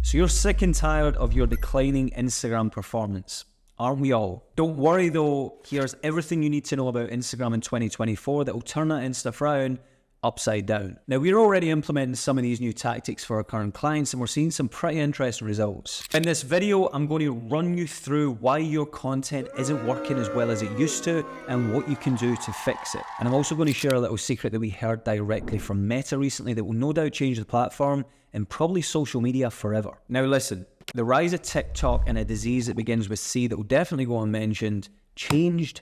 So you're sick and tired of your declining Instagram performance, aren't we all? Don't worry though, here's everything you need to know about Instagram in 2024 that will turn that Insta frown upside down. Now, we're already implementing some of these new tactics for our current clients and we're seeing some pretty interesting results. In this video, I'm going to run you through why your content isn't working as well as it used to and what you can do to fix it. And I'm also going to share a little secret that we heard directly from Meta recently that will no doubt change the platform and probably social media forever. Now listen, the rise of TikTok and a disease that begins with C that will definitely go unmentioned changed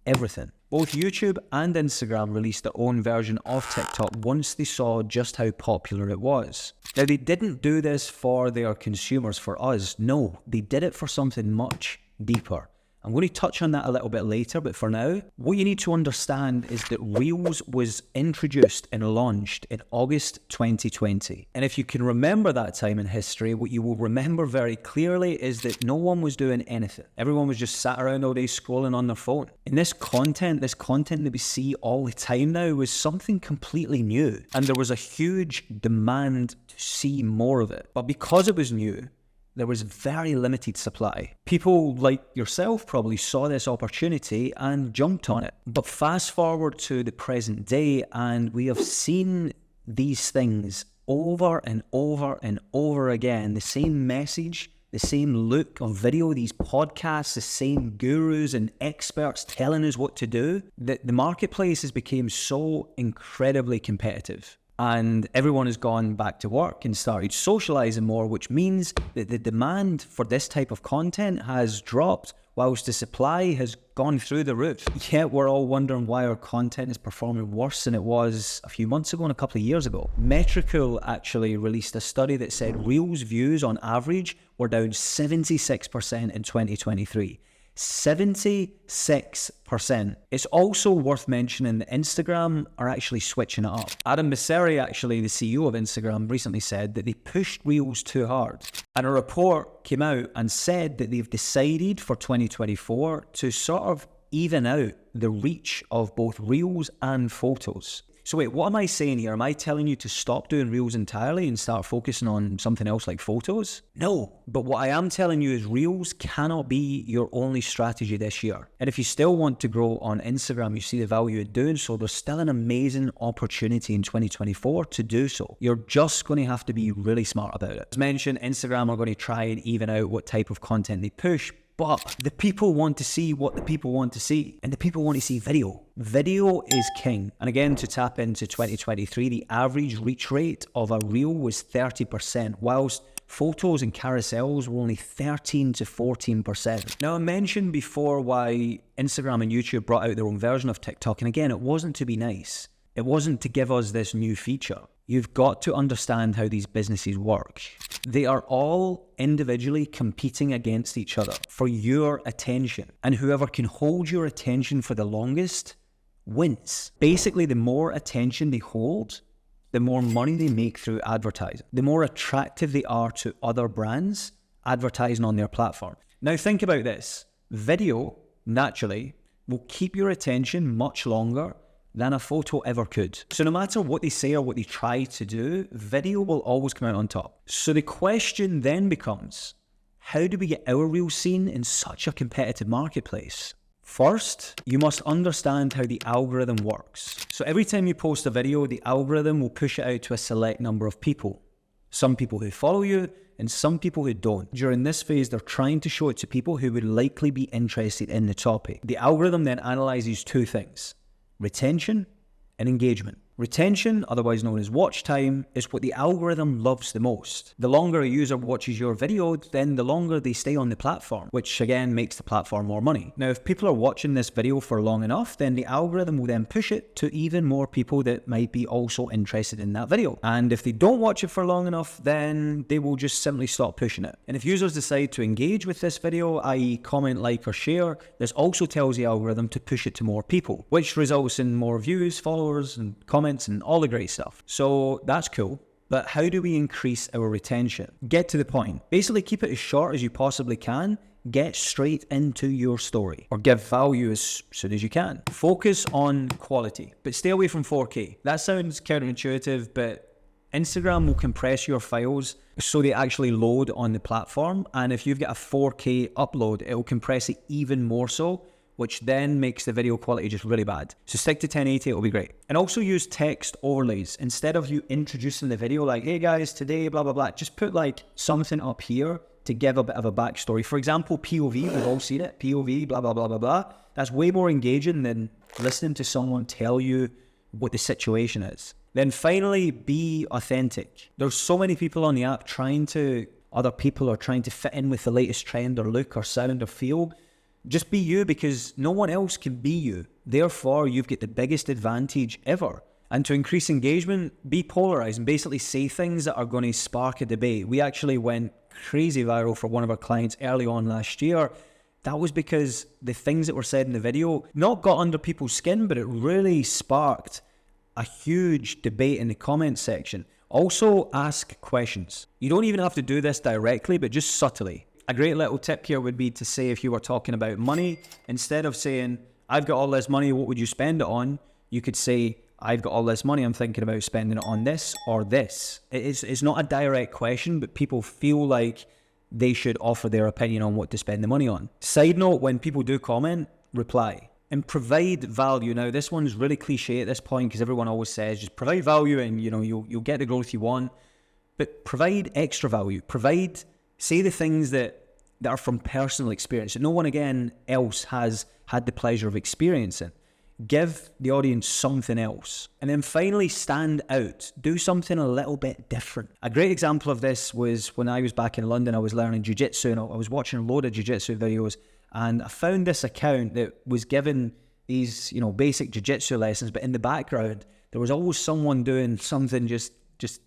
everything. Both YouTube and Instagram released their own version of TikTok once they saw just how popular it was. Now, they didn't do this for their consumers, for us. No, they did it for something much deeper. I'm going to touch on that a little bit later, but for now, what you need to understand is that Reels was introduced and launched in August 2020. And if you can remember that time in history, what you will remember very clearly is that no one was doing anything. Everyone was just sat around all day scrolling on their phone. And this content that we see all the time now was something completely new. And there was a huge demand to see more of it. But because it was new, there was very limited supply. People like yourself probably saw this opportunity and jumped on it. But fast forward to the present day and we have seen these things over and over and over again. The same message, the same look on video, these podcasts, the same gurus and experts telling us what to do. The marketplace has become so incredibly competitive. And everyone has gone back to work and started socializing more, which means that the demand for this type of content has dropped whilst the supply has gone through the roof. Yet we're all wondering why our content is performing worse than it was a few months ago and a couple of years ago. Metricool actually released a study that said Reels views on average were down 76% in 2023. 76%. It's also worth mentioning that Instagram are actually switching it up. Adam Mosseri, actually the CEO of Instagram, recently said that they pushed Reels too hard. And a report came out and said that they've decided for 2024 to sort of even out the reach of both Reels and photos. So wait, what am I saying here? Am I telling you to stop doing Reels entirely and start focusing on something else like photos? No, but what I am telling you is Reels cannot be your only strategy this year. And if you still want to grow on Instagram, you see the value in doing so, there's still an amazing opportunity in 2024 to do so. You're just going to have to be really smart about it. As mentioned, Instagram are going to try and even out what type of content they push, but the people want to see what the people want to see, and the people want to see video. Video is king. And again, to tap into 2023, the average reach rate of a reel was 30%, whilst photos and carousels were only 13 to 14%. Now, I mentioned before why Instagram and YouTube brought out their own version of TikTok, and again, it wasn't to be nice. It wasn't to give us this new feature. You've got to understand how these businesses work. They are all individually competing against each other for your attention. And whoever can hold your attention for the longest wins. Basically, the more attention they hold, the more money they make through advertising. The more attractive they are to other brands advertising on their platform. Now think about this. Video, naturally, will keep your attention much longer than a photo ever could. So no matter what they say or what they try to do, video will always come out on top. So the question then becomes, how do we get our Reels seen in such a competitive marketplace? First, you must understand how the algorithm works. So every time you post a video, the algorithm will push it out to a select number of people. Some people who follow you and some people who don't. During this phase, they're trying to show it to people who would likely be interested in the topic. The algorithm then analyzes two things: retention and engagement. Retention, otherwise known as watch time, is what the algorithm loves the most. The longer a user watches your video, then the longer they stay on the platform, which again makes the platform more money. Now, if people are watching this video for long enough, then the algorithm will then push it to even more people that might be also interested in that video. And if they don't watch it for long enough, then they will just simply stop pushing it. And if users decide to engage with this video, i.e. comment, like, or share, this also tells the algorithm to push it to more people, which results in more views, followers, and comments, and all the great stuff. So that's cool. But how do we increase our retention? Get to the point. Basically, keep it as short as you possibly can. Get straight into your story, or give value as soon as you can. Focus on quality, but stay away from 4K. That sounds counterintuitive, but Instagram will compress your files so they actually load on the platform. And if you've got a 4K upload, it will compress it even more so, which then makes the video quality just really bad. So stick to 1080, it'll be great. And also use text overlays. Instead of you introducing the video like, hey guys, today, blah, blah, blah, just put like something up here to give a bit of a backstory. For example, POV, we've all seen it, POV, blah, blah, blah, blah, blah. That's way more engaging than listening to someone tell you what the situation is. Then finally, be authentic. There's so many people on the app other people are trying to fit in with the latest trend or look or sound or feel. Just be you, because no one else can be you. Therefore, you've got the biggest advantage ever. And to increase engagement, be polarized and basically say things that are going to spark a debate. We actually went crazy viral for one of our clients early on last year. That was because the things that were said in the video not got under people's skin, but it really sparked a huge debate in the comments section. Also, ask questions. You don't even have to do this directly, but just subtly. A great little tip here would be to say, if you were talking about money, instead of saying, I've got all this money, what would you spend it on? You could say, I've got all this money, I'm thinking about spending it on this or this. It's not a direct question, but people feel like they should offer their opinion on what to spend the money on. Side note, when people do comment, reply. And provide value. Now, this one's really cliche at this point because everyone always says just provide value and you'll get the growth you want. But provide extra value. Say the things that are from personal experience that no one again else has had the pleasure of experiencing. Give the audience something else. And then finally, stand out. Do something a little bit different. A great example of this was when I was back in London. I was learning jiu-jitsu and I was watching a load of jiu-jitsu videos. And I found this account that was giving these, basic jiu-jitsu lessons, but in the background, there was always someone doing something just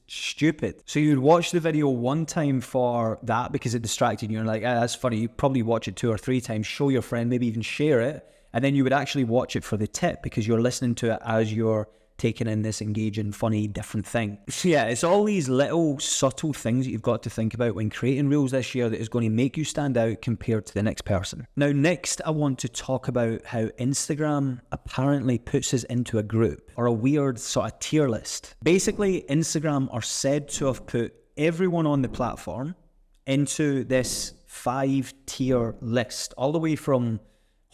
stupid. So you'd watch the video one time for that because it distracted you. You're like, that's funny. You probably watch it 2 or 3 times, show your friend, maybe even share it. And then you would actually watch it for the tip because you're listening to it as you're taking in this engaging, funny, different thing. So yeah, it's all these little subtle things that you've got to think about when creating Reels this year that is going to make you stand out compared to the next person. Now, next, I want to talk about how Instagram apparently puts us into a group or a weird sort of tier list. Basically, Instagram are said to have put everyone on the platform into this 5-tier list, all the way from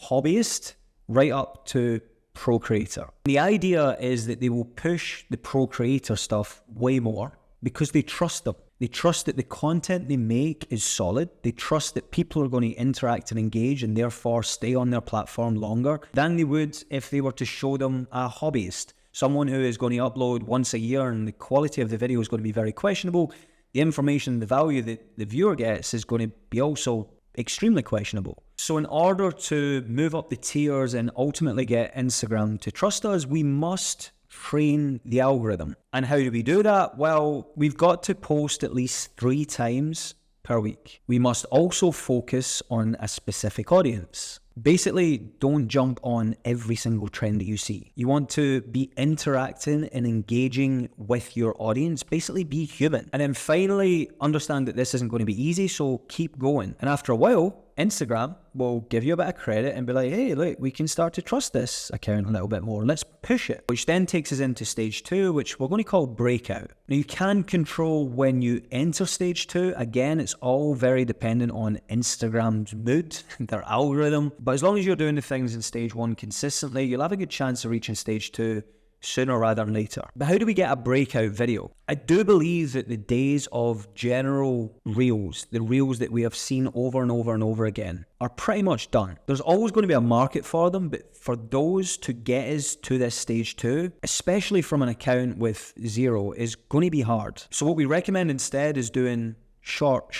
hobbyist right up to pro creator. The idea is that they will push the pro creator stuff way more because they trust them. They trust that the content they make is solid. They trust that people are going to interact and engage and therefore stay on their platform longer than they would if they were to show them a hobbyist, someone who is going to upload once a year and the quality of the video is going to be very questionable. The information, the value that the viewer gets is going to be also extremely questionable. So in order to move up the tiers and ultimately get Instagram to trust us, we must train the algorithm. And how do we do that? Well, we've got to post at least 3 times per week. We must also focus on a specific audience. Basically, don't jump on every single trend that you see. You want to be interacting and engaging with your audience. Basically, be human. And then finally, understand that this isn't going to be easy, so keep going. And after a while, Instagram will give you a bit of credit and be like, hey, look, we can start to trust this account a little bit more. Let's push it. Which then takes us into stage 2, which we're going to call breakout. Now, you can control when you enter stage 2. Again, it's all very dependent on Instagram's mood, their algorithm. But as long as you're doing the things in stage 1 consistently, you'll have a good chance of reaching stage 2 sooner rather than later. But how do we get a breakout video? I do believe that the days of general reels, the reels that we have seen over and over and over again, are pretty much done. There's always going to be a market for them, but for those to get us to this stage 2, especially from an account with 0, is going to be hard. So what we recommend instead is doing short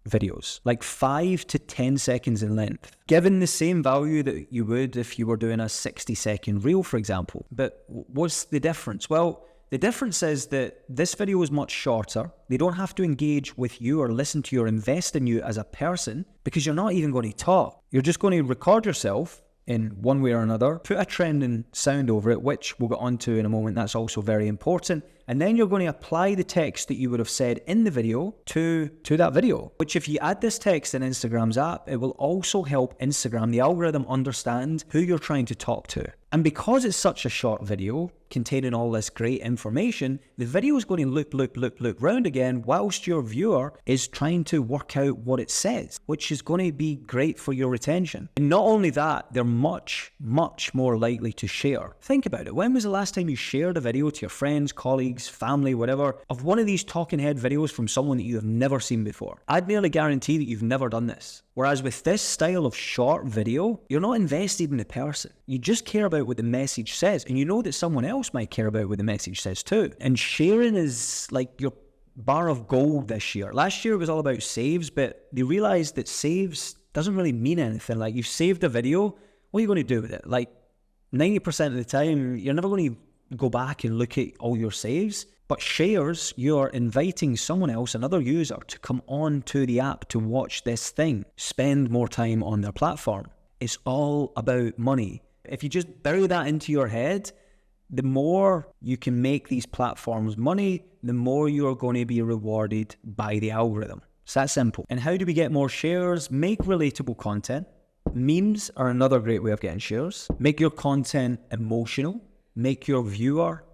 videos, like 5 to 10 seconds in length, given the same value that you would if you were doing a 60-second reel, for example. But what's the difference? Well, the difference is that this video is much shorter. They don't have to engage with you or listen to you or invest in you as a person because you're not even going to talk. You're just going to record yourself in one way or another, put a trending sound over it, which we'll get onto in a moment. That's also very important. And then you're going to apply the text that you would have said in the video to that video, which if you add this text in Instagram's app, it will also help Instagram, the algorithm, understand who you're trying to talk to. And because it's such a short video, containing all this great information, the video is going to loop round again whilst your viewer is trying to work out what it says, which is going to be great for your retention. And not only that, they're much more likely to share. Think about it. When was the last time you shared a video to your friends, colleagues, family, whatever, of one of these talking head videos from someone that you have never seen before? I'd nearly guarantee that you've never done this. Whereas with this style of short video, you're not invested in the person. You just care about what the message says, and you know that someone else might care about what the message says too. And sharing is like your bar of gold this year. Last year it was all about saves, but they realized that saves doesn't really mean anything. Like, you've saved a video, what are you going to do with it? Like, 90% of the time, you're never going to go back and look at all your saves. But shares, you're inviting someone else, another user, to come on to the app to watch this thing, spend more time on their platform. It's all about money. If you just bury that into your head, the more you can make these platforms money, the more you're going to be rewarded by the algorithm. It's that simple. And how do we get more shares? Make relatable content. Memes are another great way of getting shares. Make your content emotional. Make your viewer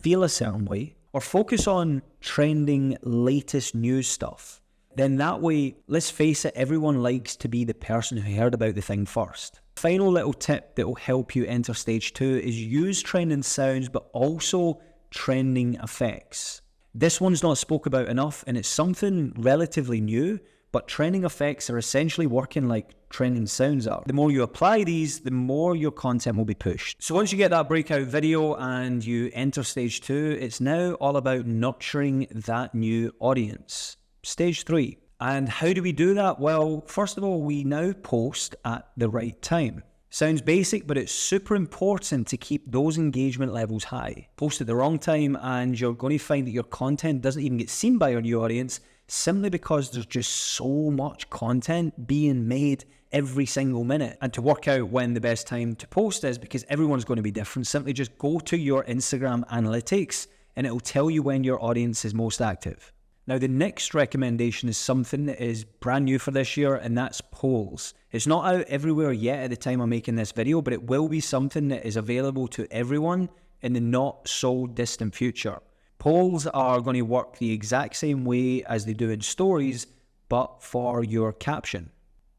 feel a certain way. Or focus on trending latest news stuff. Then that way, let's face it, everyone likes to be the person who heard about the thing first. Final little tip that will help you enter stage 2 is use trending sounds, but also trending effects. This one's not spoke about enough, and it's something relatively new, but trending effects are essentially working like trending sounds are. The more you apply these, the more your content will be pushed. So once you get that breakout video and you enter stage 2, it's now all about nurturing that new audience. Stage 3. And how do we do that? Well, first of all, we now post at the right time. Sounds basic, but it's super important to keep those engagement levels high. Post at the wrong time and you're going to find that your content doesn't even get seen by your new audience, simply because there's just so much content being made every single minute. And to work out when the best time to post is, because everyone's going to be different, simply just go to your Instagram analytics and it will tell you when your audience is most active. Now, the next recommendation is something that is brand new for this year, and that's polls. It's not out everywhere yet at the time I'm making this video, but it will be something that is available to everyone in the not so distant future. Polls are going to work the exact same way as they do in stories, but for your caption.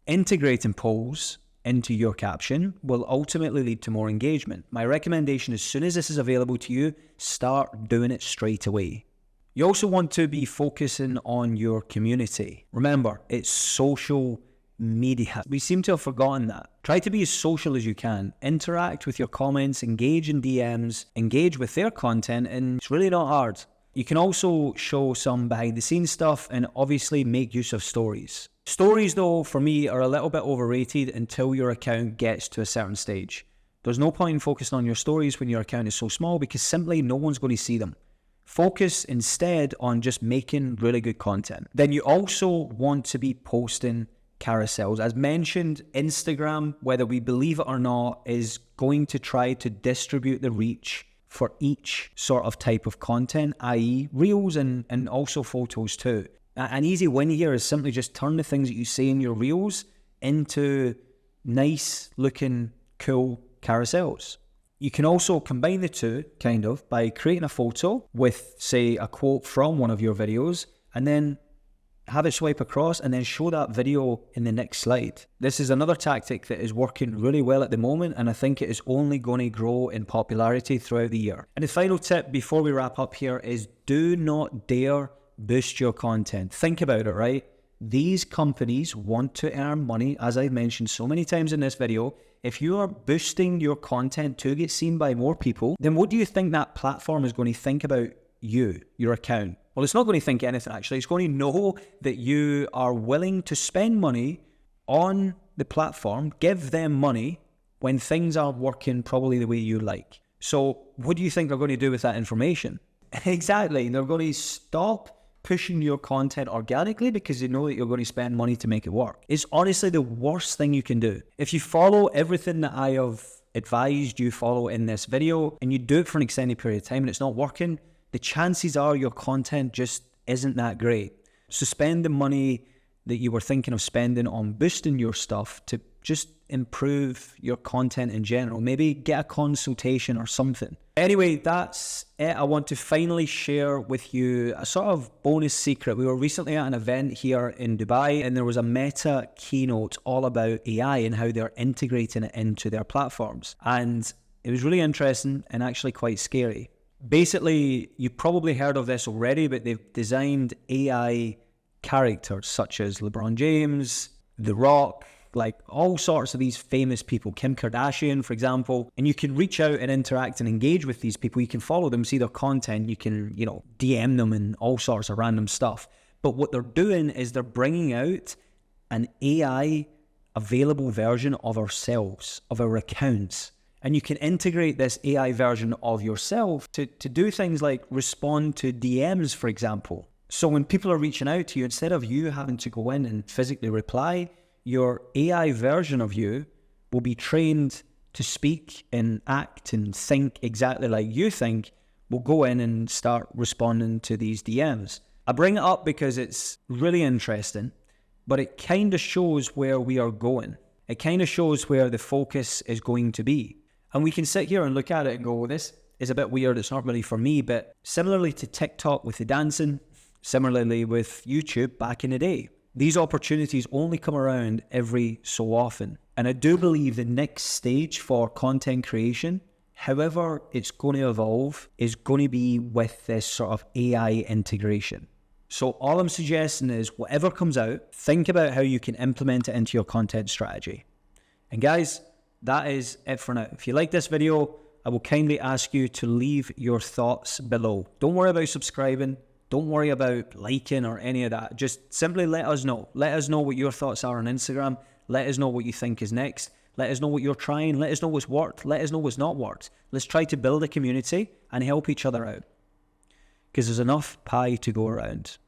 Integrating polls into your caption will ultimately lead to more engagement. My recommendation, as soon as this is available to you, start doing it straight away. You also want to be focusing on your community. Remember, it's social media. We seem to have forgotten that. Try to be as social as you can. Interact with your comments, engage in DMs, engage with their content, and it's really not hard. You can also show some behind the scenes stuff and obviously make use of stories. Stories, though, for me, are a little bit overrated until your account gets to a certain stage. There's no point in focusing on your stories when your account is so small, because simply no one's going to see them. Focus instead on just making really good content. Then you also want to be posting carousels. As mentioned, Instagram, whether we believe it or not, is going to try to distribute the reach for each sort of type of content, i.e. reels and also photos too. An easy win here is simply just turn the things that you say in your reels into nice looking, cool carousels. You can also combine the two, kind of, by creating a photo with, say, a quote from one of your videos, and then have it swipe across and then show that video in the next slide. This is another tactic that is working really well at the moment, and I think it is only going to grow in popularity throughout the year. And the final tip before we wrap up here is do not dare boost your content. Think about it, right? These companies want to earn money, as I've mentioned so many times in this video. If you are boosting your content to get seen by more people, then what do you think that platform is going to think about you, your account? Well, it's not going to think anything, actually. It's going to know that you are willing to spend money on the platform, give them money when things are working probably the way you like. So what do you think they're going to do with that information? Exactly. They're going to stop pushing your content organically because they know that you're going to spend money to make it work. It's honestly the worst thing you can do. If you follow everything that I have advised you follow in this video and you do it for an extended period of time and it's not working, the chances are your content just isn't that great. So spend the money that you were thinking of spending on boosting your stuff to just improve your content in general. Maybe get a consultation or something. Anyway, that's it. I want to finally share with you a sort of bonus secret. We were recently at an event here in Dubai, and there was a Meta keynote all about AI and how they're integrating it into their platforms. And it was really interesting and actually quite scary. Basically, you probably heard of this already, but they've designed AI characters such as LeBron James, The Rock, like all sorts of these famous people, Kim Kardashian, for example, and you can reach out and interact and engage with these people. You can follow them, see their content, you can, DM them and all sorts of random stuff. But what they're doing is they're bringing out an AI available version of ourselves, of our accounts. And you can integrate this AI version of yourself to do things like respond to DMs, for example. So when people are reaching out to you, instead of you having to go in and physically reply, your AI version of you will be trained to speak and act and think exactly like you think, will go in and start responding to these DMs. I bring it up because it's really interesting, but it kind of shows where we are going. It kind of shows where the focus is going to be. And we can sit here and look at it and go, well, this is a bit weird. It's not really for me. But similarly to TikTok with the dancing, similarly with YouTube back in the day, these opportunities only come around every so often. And I do believe the next stage for content creation, however it's going to evolve, is going to be with this sort of AI integration. So all I'm suggesting is whatever comes out, think about how you can implement it into your content strategy. And guys, that is it for now. If you like this video, I will kindly ask you to leave your thoughts below. Don't worry about subscribing. Don't worry about liking or any of that. Just simply let us know. Let us know what your thoughts are on Instagram. Let us know what you think is next. Let us know what you're trying. Let us know what's worked. Let us know what's not worked. Let's try to build a community and help each other out, because there's enough pie to go around.